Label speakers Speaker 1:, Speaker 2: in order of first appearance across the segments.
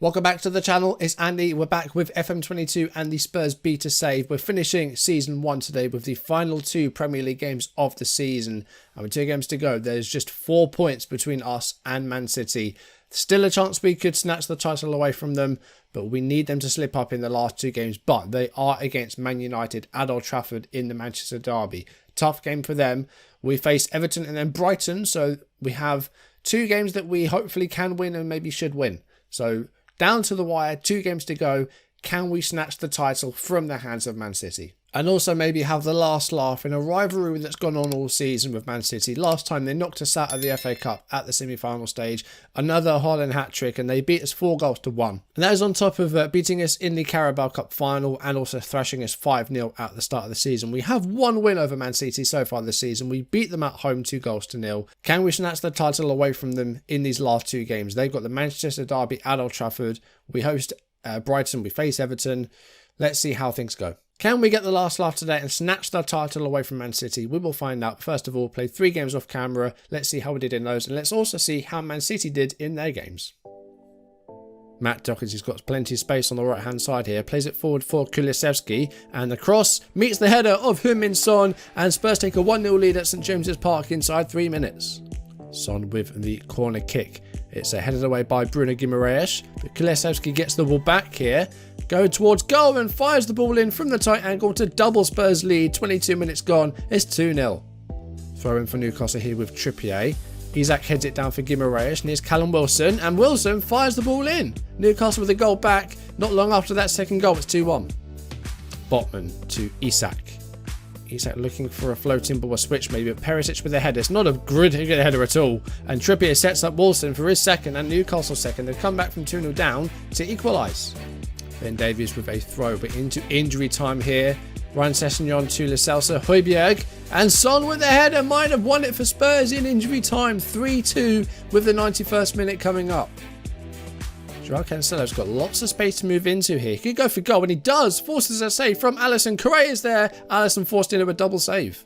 Speaker 1: Welcome back to the channel, it's Andy. We're back with FM22 and the Spurs beta save. We're finishing season 1 today with the final 2 Premier League games of the season. And with 2 games to go, there's just 4 points between us and Man City. Still a chance we could snatch the title away from them, but we need them to slip up in the last 2 games. But they are against Man United at Old Trafford in the Manchester derby. Tough game for them. We face Everton and then Brighton, so we have 2 games that we hopefully can win and maybe should win. So down to the wire, 2 games to go. Can we snatch the title from the hands of Man City? And also maybe have the last laugh in a rivalry that's gone on all season with Man City. Last time they knocked us out of the FA Cup at the semi-final stage. Another Haaland hat-trick and they beat us 4-1. And that is on top of beating us in the Carabao Cup final and also thrashing us 5-0 at the start of the season. We have 1 win over Man City so far this season. We beat them at home 2-0. Can we snatch the title away from them in these last 2 games? They've got the Manchester derby at Old Trafford. We host Brighton. We face Everton. Let's see how things go. Can we get the last laugh today and snatch the title away from Man City? We will find out. First of all, play 3 games off camera. Let's see how we did in those. And let's also see how Man City did in their games. Matt Doherty's got plenty of space on the right hand side here. Plays it forward for Kulusevski. And the cross meets the header of Heung-min Son. And Spurs take a 1-0 lead at St James's Park inside 3 minutes. Son with the corner kick. It's headed away by Bruno Guimaraes. But Kulusevski gets the ball back here. Go towards goal and fires the ball in from the tight angle to double Spurs lead. 22 minutes gone. It's 2-0. Throw in for Newcastle here with Trippier. Isak heads it down for Guimaraes. And here's Callum Wilson. And Wilson fires the ball in. Newcastle with a goal back. Not long after that second goal, it's 2-1. Botman to Isak. Isak looking for a floating ball, a switch maybe, but Perisic with a header. It's not a good header at all. And Trippier sets up Wilson for his second and Newcastle's second. They come back from 2-0 down to equalise. Ben Davies with a throw, but into injury time here. Ryan Sessegnon to Lo Celso, Højbjerg, and Son with a header might have won it for Spurs in injury time. 3-2 with the 91st minute coming up. Joao Cancelo's got lots of space to move into here. He could go for goal, and he does. Forces a save from Alisson. Correa's there. Alisson forced into a double save.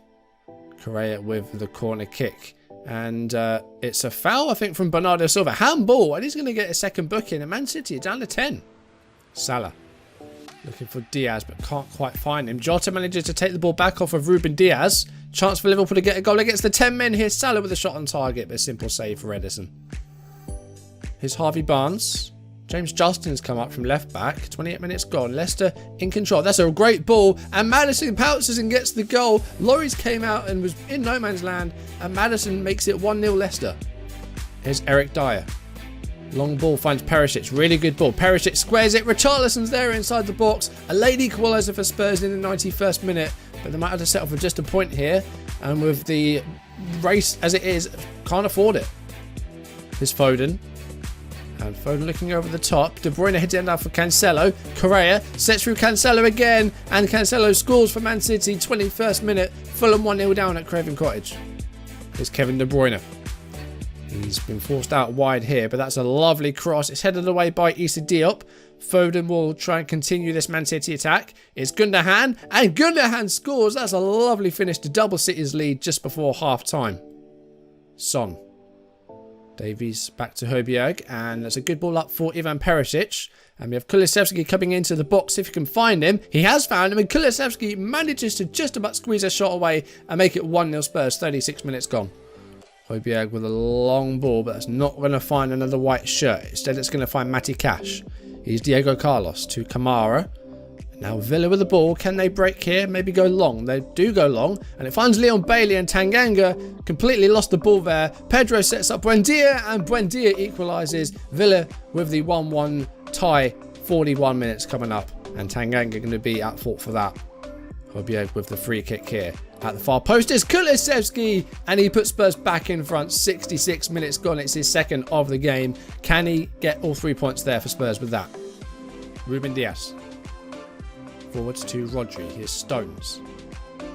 Speaker 1: Correa with the corner kick. And it's a foul, I think, from Bernardo Silva. Handball, and he's going to get a second booking. And Man City are down to 10. Salah looking for Diaz, but can't quite find him. Jota manages to take the ball back off of Ruben Diaz. Chance for Liverpool to get a goal against the 10 men here. Salah with a shot on target, but a simple save for Ederson. Here's Harvey Barnes. James Justin's come up from left back. 28 minutes gone. Leicester in control. That's a great ball. And Maddison pounces and gets the goal. Lloris came out and was in no man's land. And Maddison makes it 1-0 Leicester. Here's Eric Dyer. Long ball finds Perisic. Really good ball. Perisic squares it. Richarlison's there inside the box. A late equaliser for Spurs in the 91st minute. But they might have to settle for just a point here. And with the race as it is, can't afford it. Here's Foden. And Foden looking over the top. De Bruyne heads it down for Cancelo. Correa sets through Cancelo again. And Cancelo scores for Man City. 21st minute. Fulham 1-0 down at Craven Cottage. Here's Kevin De Bruyne. He's been forced out wide here, but that's a lovely cross. It's headed away by Issa Diop. Foden will try and continue this Man City attack. It's Gundogan, and Gundogan scores. That's a lovely finish to double City's lead just before half-time. Son. Davies back to Højbjerg, and that's a good ball up for Ivan Perisic. And we have Kulusevski coming into the box if you can find him. He has found him, and Kulusevski manages to just about squeeze a shot away and make it 1-0 Spurs. 36 minutes gone. Højbjerg with a long ball, but that's not going to find another white shirt. Instead, it's going to find Matty Cash. Here's Diego Carlos to Kamara. Now Villa with the ball. Can they break here? Maybe go long. They do go long. And it finds Leon Bailey, and Tanganga completely lost the ball there. Pedro sets up Buendia, and Buendia equalises. Villa with the 1-1 tie. 41 minutes coming up. And Tanganga going to be at fault for that. Højbjerg with the free kick here. At the far post is Kulusevski, and he puts Spurs back in front. 66 minutes gone. It's his second of the game. Can he get all 3 points there for Spurs with that? Ruben Diaz. Forwards to Rodri. Here's Stones.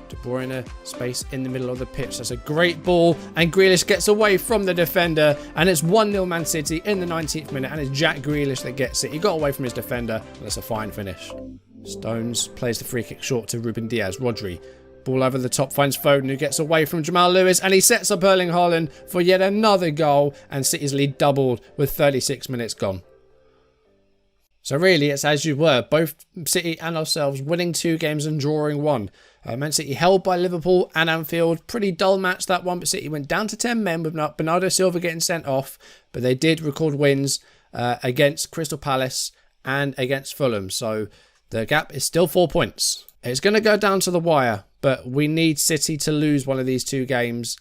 Speaker 1: De Bruyne, space in the middle of the pitch. That's a great ball, and Grealish gets away from the defender, and it's 1-0 Man City in the 19th minute, and it's Jack Grealish that gets it. He got away from his defender, and that's a fine finish. Stones plays the free kick short to Ruben Diaz. Rodri. Ball over the top finds Foden, who gets away from Jamal Lewis, and he sets up Erling Haaland for yet another goal, and City's lead doubled with 36 minutes gone. So really, it's as you were. Both City and ourselves winning 2 games and drawing 1. Man City held by Liverpool and Anfield. Pretty dull match that one, but City went down to 10 men with Bernardo Silva getting sent off. But they did record wins against Crystal Palace and against Fulham. So the gap is still 4 points. It's going to go down to the wire, but we need City to lose one of these 2 games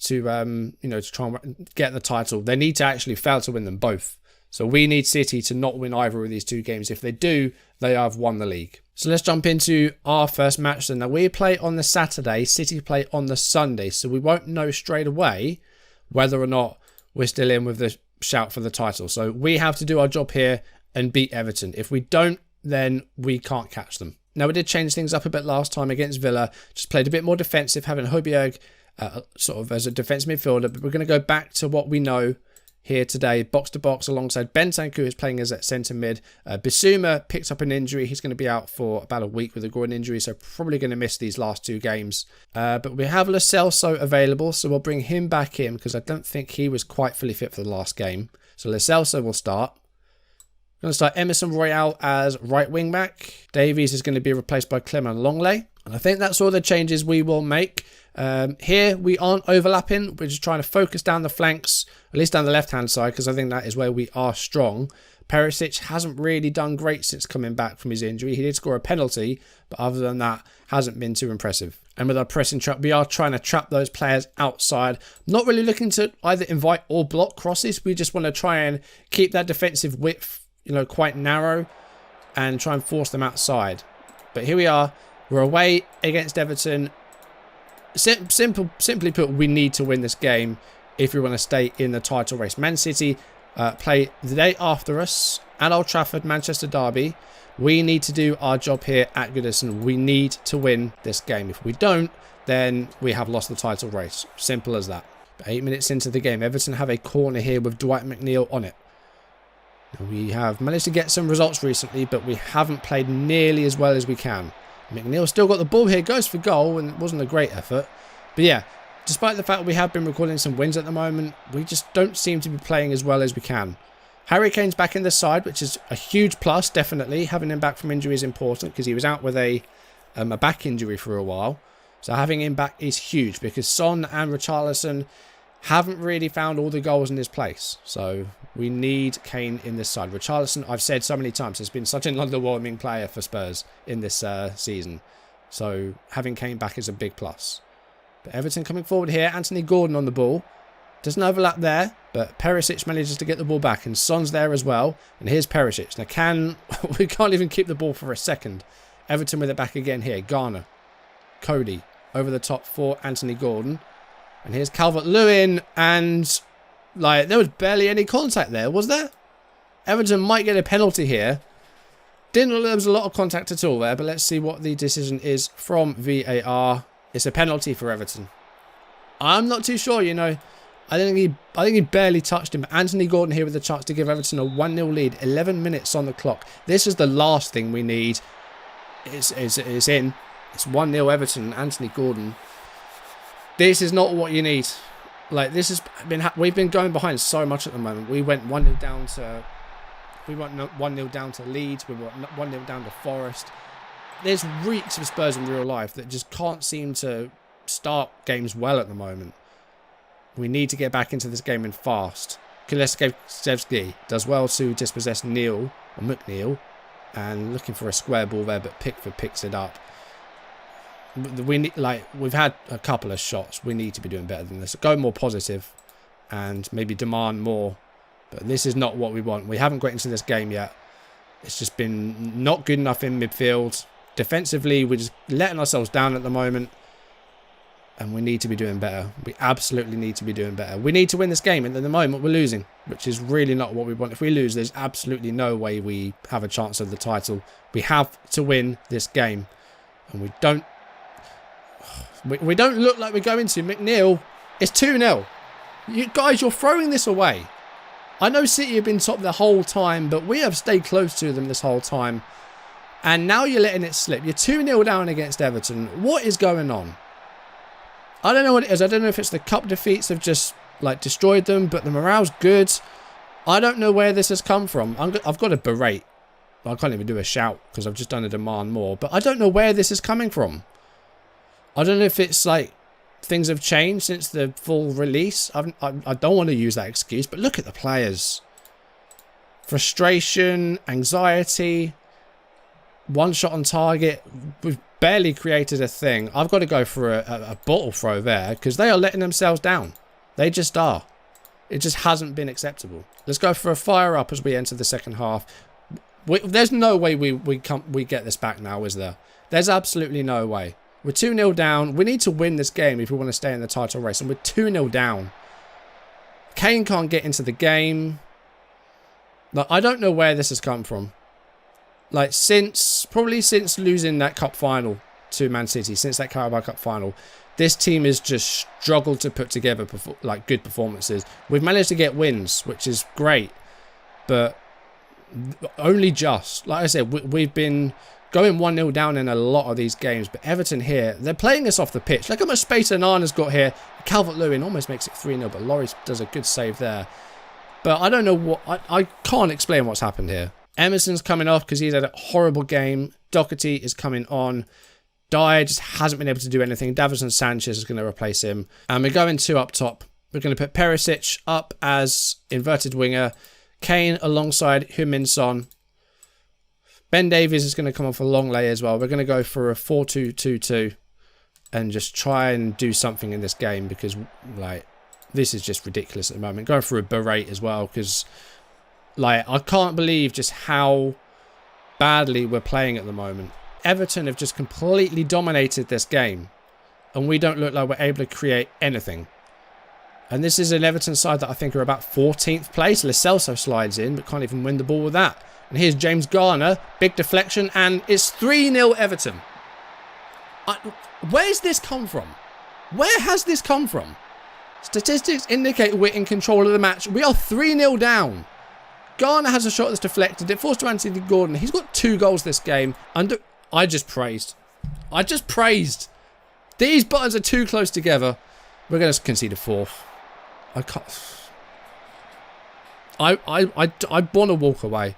Speaker 1: to to try and get the title. They need to actually fail to win them both. So we need City to not win either of these 2 games. If they do, they have won the league. So let's jump into our first match then. Now we play on the Saturday, City play on the Sunday. So we won't know straight away whether or not we're still in with the shout for the title. So we have to do our job here and beat Everton. If we don't, then we can't catch them. Now we did change things up a bit last time against Villa. Just played a bit more defensive, having Højbjerg sort of as a defence midfielder. But we're going to go back to what we know here today, box to box, alongside Bentancur, who's playing as at centre mid. Bissouma picked up an injury. He's going to be out for about a week with a groin injury, so probably going to miss these last 2 games. But we have Lo Celso available, so we'll bring him back in because I don't think he was quite fully fit for the last game. So Lo Celso will start. We're going to start Emerson Royal as right wing back. Davies is going to be replaced by Clement Longley. And I think that's all the changes we will make. Here we aren't overlapping. We're just trying to focus down the flanks, at least down the left-hand side, because I think that is where we are strong. Perisic hasn't really done great since coming back from his injury. He did score a penalty, but other than that, hasn't been too impressive. And with our pressing trap, we are trying to trap those players outside. Not really looking to either invite or block crosses. We just want to try and keep that defensive width, quite narrow and try and force them outside. But here we are. We're away against Everton. Simply put, we need to win this game if we want to stay in the title race. Man City play the day after us at Old Trafford, Manchester derby. We need to do our job here at Goodison. We need to win this game. If we don't, then we have lost the title race. Simple as that. But 8 minutes into the game, Everton have a corner here with Dwight McNeil on it. We have managed to get some results recently, but we haven't played nearly as well as we can. McNeil still got the ball here, goes for goal, and it wasn't a great effort. But yeah, despite the fact we have been recording some wins at the moment, we just don't seem to be playing as well as we can. Harry Kane's back in the side, which is a huge plus, definitely. Having him back from injury is important because he was out with a back injury for a while. So having him back is huge because Son and Richarlison haven't really found all the goals in his place. So we need Kane in this side. Richarlison, I've said so many times, has been such an underwhelming player for Spurs in this season. So having Kane back is a big plus. But Everton coming forward here. Anthony Gordon on the ball. Doesn't overlap there, but Perisic manages to get the ball back, and Son's there as well. And here's Perisic. Now we can't even keep the ball for a second. Everton with it back again here. Garner. Cody over the top for Anthony Gordon. And here's Calvert-Lewin, and there was barely any contact there, was there? Everton might get a penalty here. Didn't look like there was a lot of contact at all there, but let's see what the decision is from VAR. It's a penalty for Everton. I'm not too sure, I think he barely touched him. Anthony Gordon here with the chance to give Everton a 1-0 lead. 11 minutes on the clock. This is the last thing we need. It's in. It's 1-0 Everton. Anthony Gordon. This is not what you need. We've been going behind so much at the moment. We went 1-0 down to. We went 1-0 down to Leeds. We went 1-0 down to Forest. There's reeks of Spurs in real life that just can't seem to start games well at the moment. We need to get back into this game and fast. Kulusevski does well to dispossess McNeil, and looking for a square ball there, but Pickford picks it up. We've had a couple of shots. We need to be doing better than this. Go more positive and maybe demand more. But this is not what we want. We haven't got into this game yet. It's just been not good enough in midfield. Defensively, we're just letting ourselves down at the moment. And we need to be doing better. We absolutely need to be doing better. We need to win this game. And at the moment, we're losing, which is really not what we want. If we lose, there's absolutely no way we have a chance of the title. We have to win this game. And we don't look like we're going to. McNeil, it's 2-0. You're throwing this away. I know City have been top the whole time, but we have stayed close to them this whole time. And now you're letting it slip. You're 2-0 down against Everton. What is going on? I don't know what it is. I don't know if it's the cup defeats have just destroyed them, but the morale's good. I don't know where this has come from. I've got to berate I can't even do a shout because I've just done a demand more. But I don't know where this is coming from. I don't know if it's like things have changed since the full release. I don't want to use that excuse, but look at the players. Frustration, anxiety, one shot on target. We've barely created a thing. I've got to go for a bottle throw there because they are letting themselves down. They just are. It just hasn't been acceptable. Let's go for a fire up as we enter the second half. There's no way we get this back now, is there? There's absolutely no way. We're 2-0 down. We need to win this game if we want to stay in the title race. And we're 2-0 down. Kane can't get into the game. Like, I don't know where this has come from. Like, probably since losing that cup final to Man City, since that Carabao Cup final, this team has just struggled to put together like good performances. We've managed to get wins, which is great, but only just. Like I said, we've been going 1-0 down in a lot of these games, but Everton here, they're playing us off the pitch. Look how much space Onana's got here. Calvert-Lewin almost makes it 3-0, but Lloris does a good save there. But I don't know what... I can't explain what's happened here. Emerson's coming off because he's had a horrible game. Doherty is coming on. Dyer just hasn't been able to do anything. Davinson Sanchez is going to replace him. And we're going 2 up top. We're going to put Perisic up as inverted winger. Kane alongside Heung-min Son. Ben Davies is going to come off a long lay as well. We're going to go for a 4-2-2-2 and just try and do something in this game because, like, this is just ridiculous at the moment. Going for a berate as well because, like, I can't believe just how badly we're playing at the moment. Everton have just completely dominated this game and we don't look like we're able to create anything. And this is an Everton side that I think are about 14th place. Lo Celso slides in but can't even win the ball with that. And here's James Garner, big deflection, and it's 3-0 Everton. Where's this come from? Where has this come from? Statistics indicate we're in control of the match. We are 3-0 down. Garner has a shot that's deflected. It falls to Anthony Gordon. He's got 2 goals this game. I just praised. These buttons are too close together. We're going to concede a 4th. I can't. I want to walk away.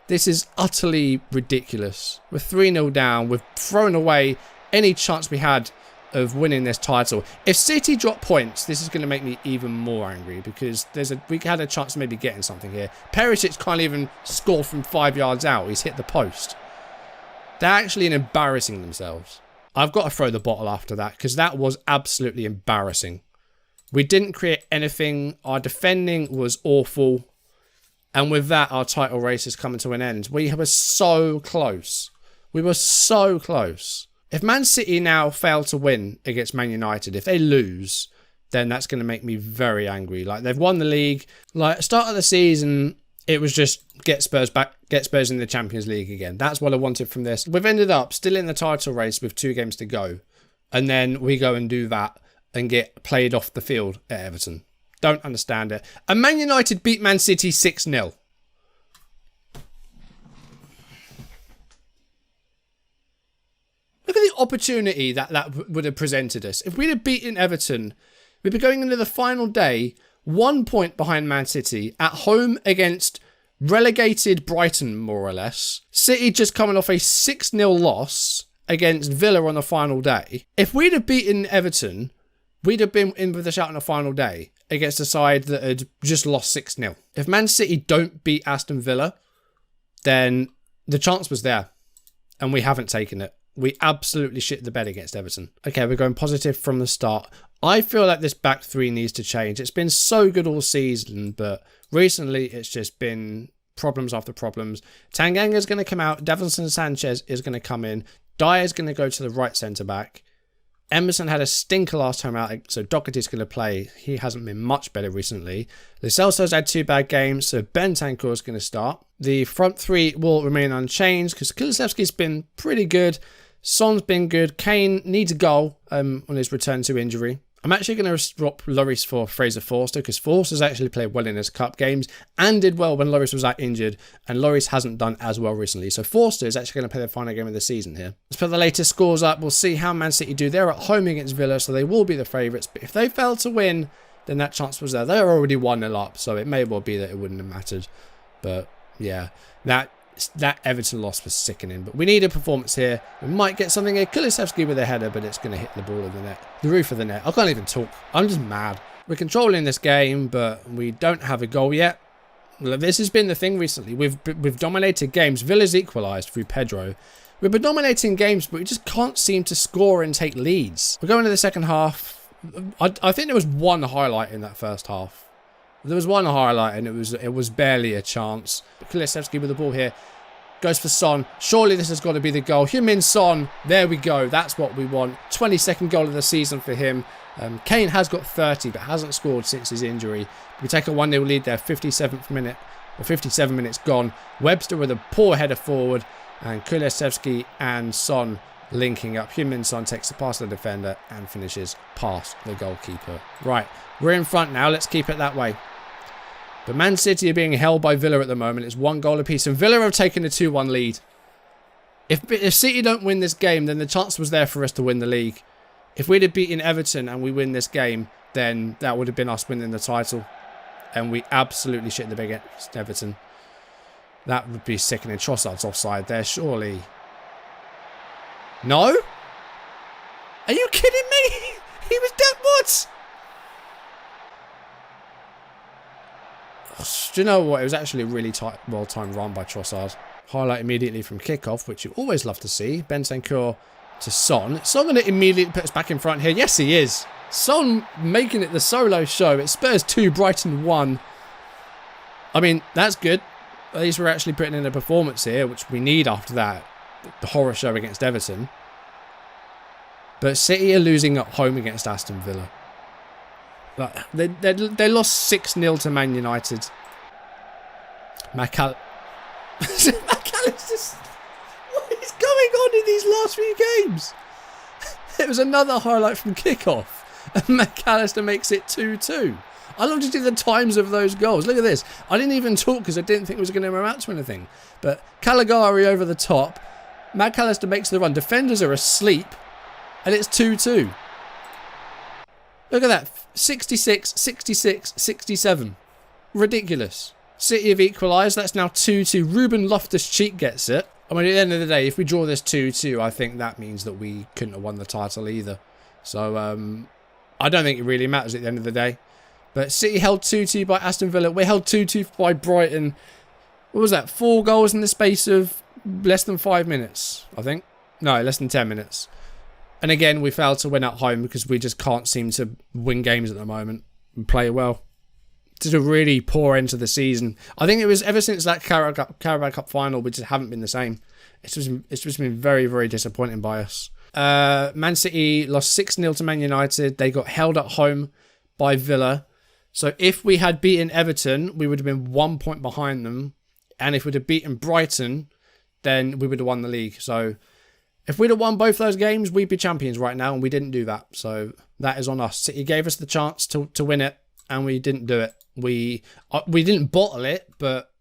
Speaker 1: This is utterly ridiculous. We're 3-0 down. We've thrown away any chance we had of winning this title. If City drop points, this is going to make me even more angry because we had a chance of maybe getting something here. Perisic can't even score from 5 yards out. He's hit the post. They're actually embarrassing themselves. I've got to throw the bottle after that because that was absolutely embarrassing. We didn't create anything. Our defending was awful. And with that, our title race is coming to an end. We were so close. We were so close. If Man City now fail to win against Man United, if they lose, then that's going to make me very angry. Like, they've won the league. Like, start of the season, it was just get Spurs back, get Spurs in the Champions League again. That's what I wanted from this. We've ended up still in the title race with 2 games to go. And then we go and do that and get played off the field at Everton. Don't understand it. And Man United beat Man City 6-0. Look at the opportunity that would have presented us. If we'd have beaten Everton, we'd be going into the final day 1 point behind Man City at home against relegated Brighton, more or less. City just coming off a 6-0 loss against Villa on the final day. If we'd have beaten Everton, we'd have been in with a shout on the final day against a side that had just lost 6-0. If Man City don't beat Aston Villa, then the chance was there and we haven't taken it. We absolutely shit the bed against Everton. Okay, we're going positive from the start. I feel like this back 3 needs to change. It's been so good all season, but recently it's just been problems after problems. Tanganga's going to come out. Davinson Sanchez is going to come in. Dyer's going to go to the right centre-back. Emerson had a stinker last time out, so Doherty's going to play. He hasn't been much better recently. Lo Celso's had 2 bad games, so Bentancur is going to start. The front 3 will remain unchanged because Kulusevski's been pretty good. Son's been good. Kane needs a goal on his return to injury. I'm actually going to swap Lloris for Fraser Forster because Forster's actually played well in his cup games and did well when Lloris was out injured, and Lloris hasn't done as well recently. So Forster is actually going to play the final game of the season here. Let's put the latest scores up. We'll see how Man City do. They're at home against Villa, so they will be the favourites. But if they fail to win, then that chance was there. They're already 1-0 up, so it may well be that it wouldn't have mattered. But yeah, that That Everton loss was sickening, but we need a performance here. We might get something here. Kulusevski with a header, but it's going to hit the ball of the net. The roof of the net. I can't even talk. I'm just mad. We're controlling this game, but we don't have a goal yet. This has been the thing recently. We've dominated games. Villa's equalised through Pedro. We've been dominating games, but we just can't seem to score and take leads. We're going to the second half. I think there was one highlight in that first half. There was one highlight, and it was barely a chance. Kulusevski with the ball here. Goes for Son. Surely this has got to be the goal. Heung-min Son. There we go. That's what we want. 22nd goal of the season for him. Kane has got 30, but hasn't scored since his injury. We take a 1-0 lead there. 57th minute. Or 57 minutes gone. Webster with a poor header forward. And Kulusevski and Son linking up. Heung-min Son takes the pass to the defender and finishes past the goalkeeper. Right. We're in front now. Let's keep it that way. But Man City are being held by Villa at the moment. It's 1 goal apiece. And Villa have taken a 2-1 lead. If City don't win this game, then the chance was there for us to win the league. If we'd have beaten Everton and we win this game, then that would have been us winning the title. And we absolutely shit the bed against Everton. That would be sickening. Trossard's offside there, surely. No? Are you kidding me? He was dead. What? Do you know what? It was actually a really well-timed run by Trossard. Highlight immediately from kickoff, which you always love to see. Bentancur to Son. Son going to immediately put us back in front here. Yes, he is. Son making it the solo show. It's Spurs 2, Brighton 1. I mean, that's good. At least we're actually putting in a performance here, which we need after that. The horror show against Everton. But City are losing at home against Aston Villa. They lost 6-0 to Man United. McAllister. What is going on in these last few games? It was another highlight from kickoff. And McAllister makes it 2-2. I love to see the times of those goals. Look at this. I didn't even talk because I didn't think it was going to amount to anything. But Caligari over the top. McAllister makes the run. Defenders are asleep. And it's 2-2. Look at that. 66, 66, 67. Ridiculous. City have equalised. That's now 2-2. Ruben Loftus-Cheek gets it. I mean, at the end of the day, if we draw this 2-2, I think that means that we couldn't have won the title either. So, I don't think it really matters at the end of the day. But City held 2-2 by Aston Villa. We held 2-2 by Brighton. What was that? 4 goals in the space of less than 5 minutes, I think. No, less than 10 minutes. And again, we failed to win at home because we just can't seem to win games at the moment and play well. It's a really poor end to the season. I think it was ever since that Carabao Cup final, we just haven't been the same. It's just been very, very disappointing by us. Man City lost 6-0 to Man United. They got held at home by Villa. So if we had beaten Everton, we would have been 1 point behind them. And if we'd have beaten Brighton, then we would have won the league. So if we'd have won both those games, we'd be champions right now, and we didn't do that. So that is on us. City gave us the chance to win it, and we didn't do it. We didn't bottle it, but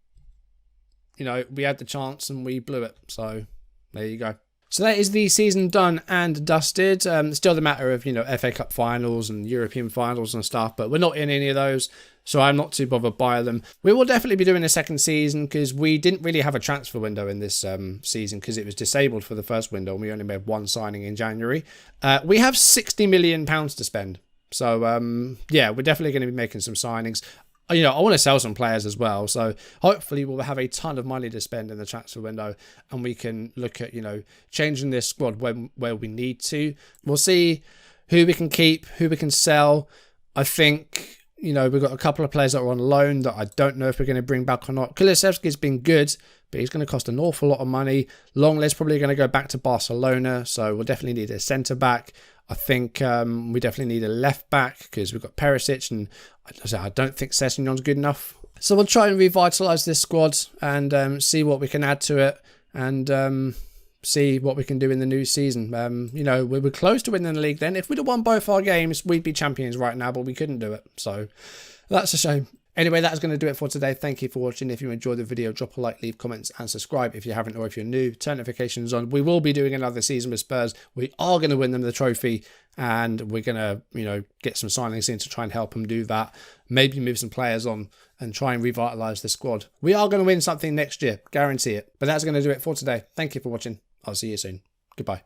Speaker 1: you know, we had the chance and we blew it. So there you go. So that is the season done and dusted. Still the matter of, you know, FA Cup finals and European finals and stuff, but we're not in any of those, so I'm not too bothered by them. We will definitely be doing a second season because we didn't really have a transfer window in this season because it was disabled for the first window and we only made 1 signing in January. We have £60 million to spend. So, yeah, we're definitely going to be making some signings. You know, I want to sell some players as well. So hopefully we'll have a ton of money to spend in the transfer window and we can look at, you know, changing this squad where we need to. We'll see who we can keep, who we can sell. I think, you know, we've got a couple of players that are on loan that I don't know if we're going to bring back or not. Kulusevski's been good, but he's going to cost an awful lot of money. Longlet's probably going to go back to Barcelona. So we'll definitely need a centre back. I think we definitely need a left back because we've got Perisic and I don't think Sessegnon's good enough. So we'll try and revitalise this squad and see what we can add to it and see what we can do in the new season. You know, we were close to winning the league then. If we'd have won both our games, we'd be champions right now, but we couldn't do it. So that's a shame. Anyway, that's going to do it for today. Thank you for watching. If you enjoyed the video, drop a like, leave comments and subscribe if you haven't, or if you're new, turn notifications on. We will be doing another season with Spurs. We are going to win them the trophy, and we're going to, get some signings in to try and help them do that. Maybe move some players on and try and revitalise the squad. We are going to win something next year, guarantee it. But that's going to do it for today. Thank you for watching. I'll see you soon. Goodbye.